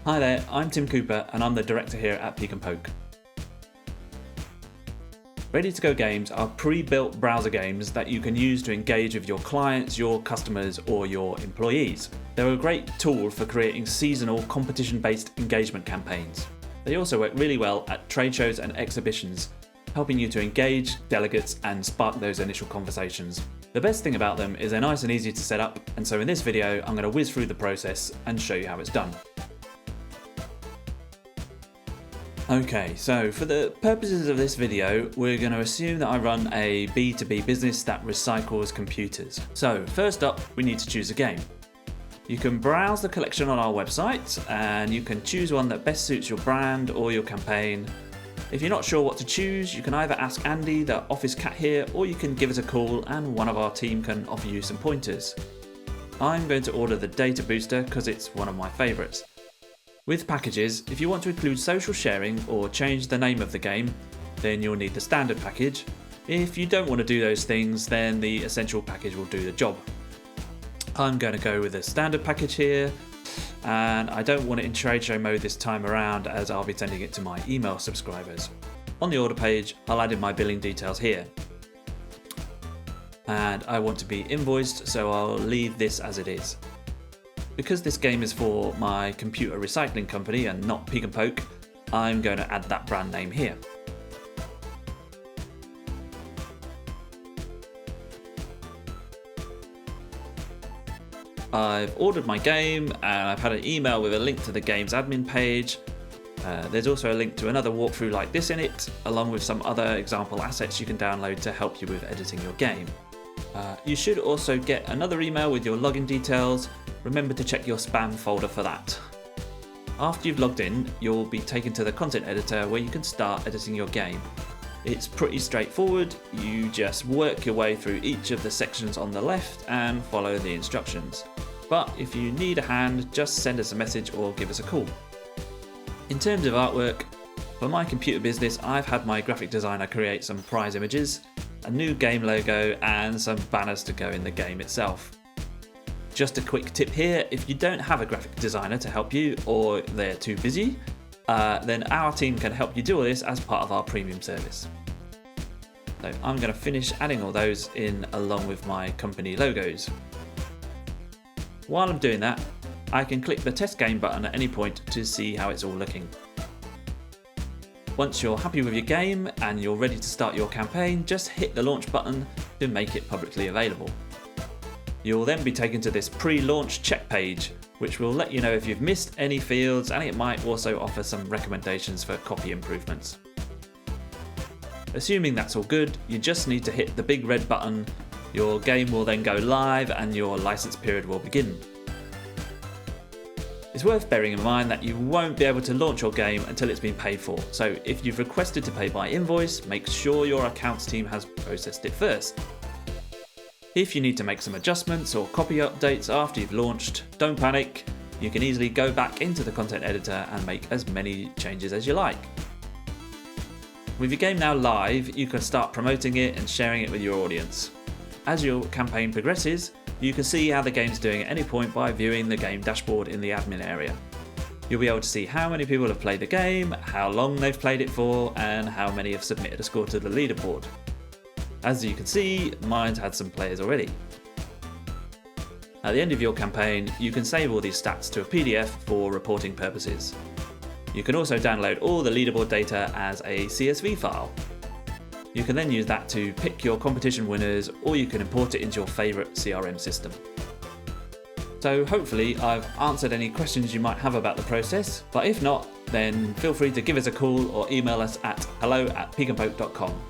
Hi there, I'm Tim Cooper and I'm the director here at Peek&Poke. Ready to Go games are pre-built browser games that you can use to engage with your clients, your customers or your employees. They're a great tool for creating seasonal competition-based engagement campaigns. They also work really well at trade shows and exhibitions, helping you to engage delegates and spark those initial conversations. The best thing about them is they're nice and easy to set up, and so in this video I'm going to whiz through the process and show you how it's done. Okay, so for the purposes of this video, we're going to assume that I run a B2B business that recycles computers. So first up, we need to choose a game. You can browse the collection on our website and you can choose one that best suits your brand or your campaign. If you're not sure what to choose, you can either ask Andy, the office cat here, or you can give us a call and one of our team can offer you some pointers. I'm going to order the Data Booster because it's one of my favourites. With packages, if you want to include social sharing or change the name of the game, then you'll need the standard package. If you don't want to do those things, then the essential package will do the job. I'm going to go with the standard package here, and I don't want it in trade show mode this time around as I'll be sending it to my email subscribers. On the order page, I'll add in my billing details here. And I want to be invoiced, so I'll leave this as it is. Because this game is for my computer recycling company and not Peek&Poke, I'm going to add that brand name here. I've ordered my game and I've had an email with a link to the game's admin page. There's also a link to another walkthrough like this in it, along with some other example assets you can download to help you with editing your game. You should also get another email with your login details. Remember to check your spam folder for that. After you've logged in, you'll be taken to the content editor where you can start editing your game. It's pretty straightforward. You just work your way through each of the sections on the left and follow the instructions. But if you need a hand, just send us a message or give us a call. In terms of artwork, for my computer business, I've had my graphic designer create some prize images, a new game logo and some banners to go in the game itself. Just a quick tip here, if you don't have a graphic designer to help you or they're too busy, then our team can help you do all this as part of our premium service. So I'm going to finish adding all those in along with my company logos. While I'm doing that, I can click the test game button at any point to see how it's all looking. Once you're happy with your game and you're ready to start your campaign, just hit the launch button to make it publicly available. You'll then be taken to this pre-launch check page, which will let you know if you've missed any fields, and it might also offer some recommendations for copy improvements. Assuming that's all good, you just need to hit the big red button. Your game will then go live and your license period will begin. It's worth bearing in mind that you won't be able to launch your game until it's been paid for, so if you've requested to pay by invoice, make sure your accounts team has processed it first. If you need to make some adjustments or copy updates after you've launched, don't panic. You can easily go back into the content editor and make as many changes as you like. With your game now live, you can start promoting it and sharing it with your audience. As your campaign progresses, you can see how the game's doing at any point by viewing the game dashboard in the admin area. You'll be able to see how many people have played the game, how long they've played it for, and how many have submitted a score to the leaderboard. As you can see, mine's had some players already. At the end of your campaign, you can save all these stats to a PDF for reporting purposes. You can also download all the leaderboard data as a CSV file. You can then use that to pick your competition winners, or you can import it into your favourite CRM system. So hopefully I've answered any questions you might have about the process, but if not, then feel free to give us a call or email us at hello@peekandpoke.com.